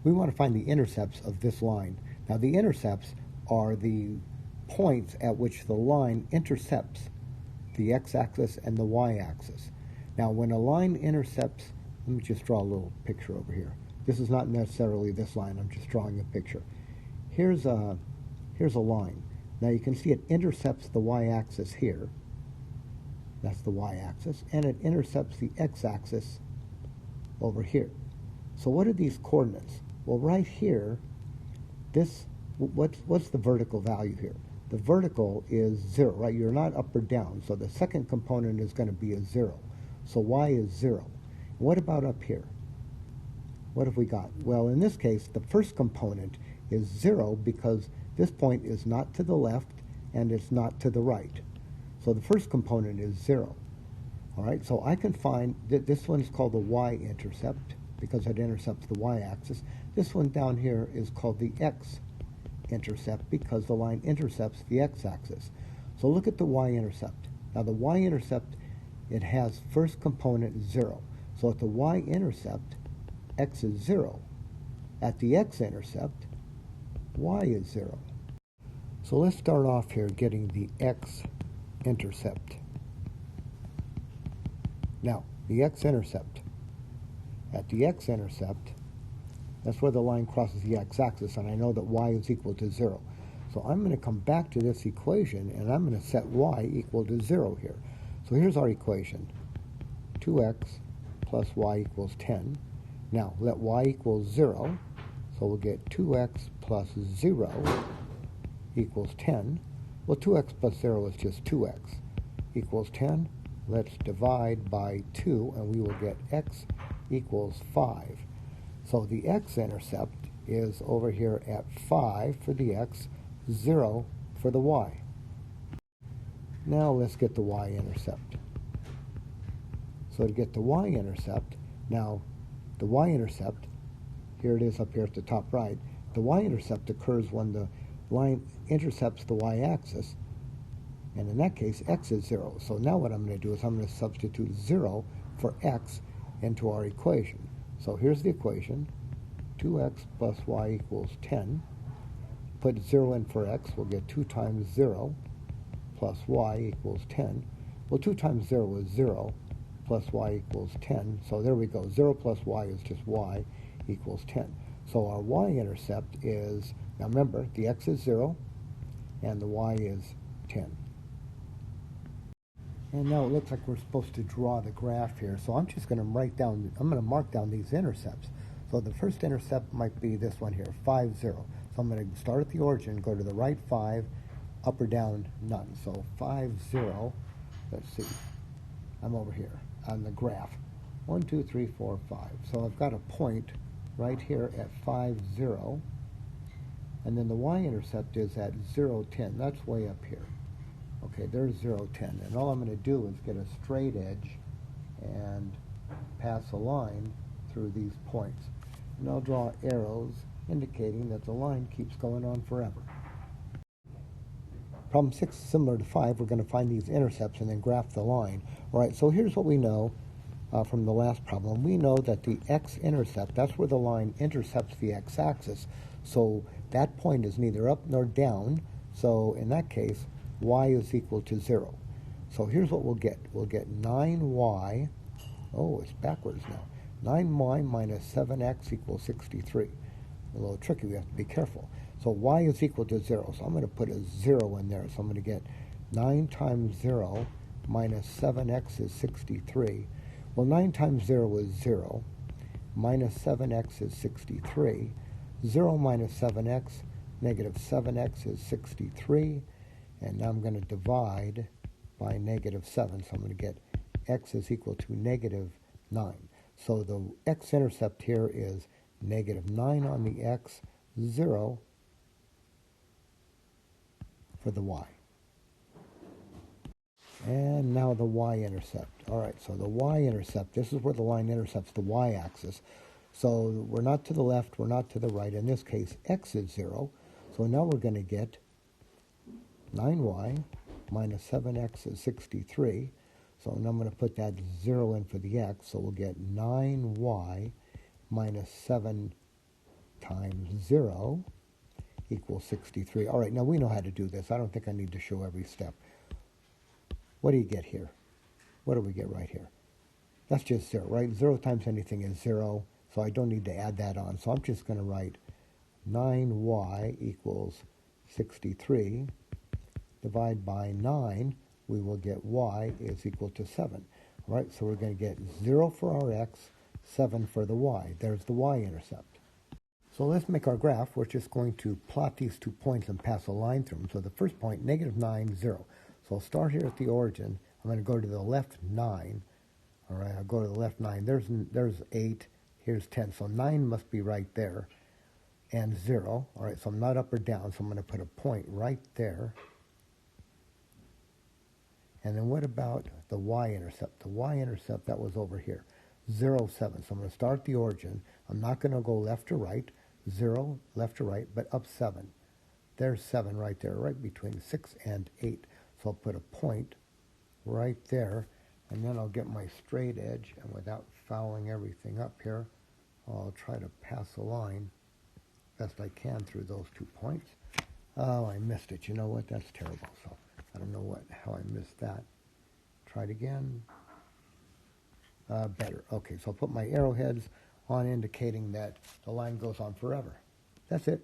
we want to find the intercepts of this line. Now the intercepts are the points at which the line intercepts the x-axis and the y-axis. Now when a line intercepts, let me just draw a little picture over here. This is not necessarily this line, I'm just drawing a picture. Here's a line. Now you can see it intercepts the y-axis here. That's the y-axis, and it intercepts the x-axis over here. So what are these coordinates? Well, right here, what's the vertical value here? The vertical is 0, right? You're not up or down, so the second component is going to be a 0. So y is 0. What about up here? What have we got? Well, in this case, the first component is 0 because this point is not to the left and it's not to the right. So the first component is 0. All right, so I can find that this one is called the y-intercept because it intercepts the y-axis. This one down here is called the x-intercept because the line intercepts the x-axis. So look at the y-intercept. Now the y-intercept, it has first component 0. So at the y-intercept, x is 0. At the x-intercept, y is 0. So let's start off here getting the x-intercept. Now, the x-intercept. At the x-intercept, that's where the line crosses the x-axis, and I know that y is equal to 0. So I'm going to come back to this equation, and I'm going to set y equal to 0 here. So here's our equation. 2x plus y equals 10. Now, let y equal 0, so we'll get 2x plus 0 equals 10. Well, 2x plus 0 is just 2x equals 10. Let's divide by 2, and we will get x equals 5. So the x-intercept is over here at 5 for the x, 0 for the y. Now let's get the y-intercept. So to get the y-intercept, now the y-intercept, here it is up here at the top right, the y-intercept occurs when the line intercepts the y-axis, and in that case x is 0. So now what I'm going to do is I'm going to substitute 0 for x into our equation. So here's the equation, 2x plus y equals 10. Put 0 in for x, we'll get 2 times 0 plus y equals 10. Well, 2 times 0 is 0 plus y equals 10. So there we go, 0 plus y is just y equals 10. So our y-intercept is, now remember, the x is 0 and the y is 10. And now it looks like we're supposed to draw the graph here. So I'm just going to mark down these intercepts. So the first intercept might be this one here, 5, 0. So I'm going to start at the origin, go to the right 5, up or down, none. So 5, 0, let's see, I'm over here on the graph. 1, 2, 3, 4, 5. So I've got a point right here at 5, 0. And then the y-intercept is at 0, 10. That's way up here. Okay, there's 0, 10. And all I'm going to do is get a straight edge and pass a line through these points. And I'll draw arrows indicating that the line keeps going on forever. Problem 6 is similar to 5. We're going to find these intercepts and then graph the line. All right, so here's what we know from the last problem. We know that the x-intercept, that's where the line intercepts the x-axis. So that point is neither up nor down. So in that case, y is equal to 0. So here's what we'll get. We'll get 9y, oh, it's backwards now. 9y minus 7x equals 63. A little tricky, we have to be careful. So y is equal to 0. So I'm going to put a 0 in there. So I'm going to get 9 times 0 minus 7x is 63. Well, 9 times 0 is 0. Minus 7x is 63. 0 minus 7x, negative 7x is 63. And now I'm going to divide by negative 7. So I'm going to get x is equal to negative 9. So the x-intercept here is negative 9 on the x, 0 for the y. And now the y-intercept. All right, so the y-intercept, this is where the line intercepts the y-axis. So we're not to the left, we're not to the right. In this case, x is 0. So now we're going to get 9y minus 7x is 63. So now I'm going to put that 0 in for the x. So we'll get 9y minus 7x times 0 equals 63. All right, now we know how to do this. I don't think I need to show every step. What do you get here? What do we get right here? That's just 0, right? 0 times anything is 0, so I don't need to add that on. So I'm just going to write 9y equals 63. Divide by 9, we will get y is equal to 7. All right, so we're going to get 0 for our x, 7 for the y. There's the y-intercept. So let's make our graph. We're just going to plot these 2 points and pass a line through them. So the first point, -9, 0. So I'll start here at the origin. I'm going to go to the left 9. All right, I'll go to the left 9. There's 8. Here's 10. So 9 must be right there. And 0. All right, so I'm not up or down, so I'm going to put a point right there. And then what about the y-intercept? The y-intercept, that was over here, 0, 7. So I'm going to start at the origin. I'm not going to go left to right, 0, left to right, but up 7. There's 7 right there, right between 6 and 8. So I'll put a point right there, and then I'll get my straight edge, and without fouling everything up here, I'll try to pass a line best I can through those 2 points. Oh, I missed it. You know what? That's terrible. So I don't know how I missed that. Try it again. Better. Okay, so I'll put my arrowheads on indicating that the line goes on forever. That's it.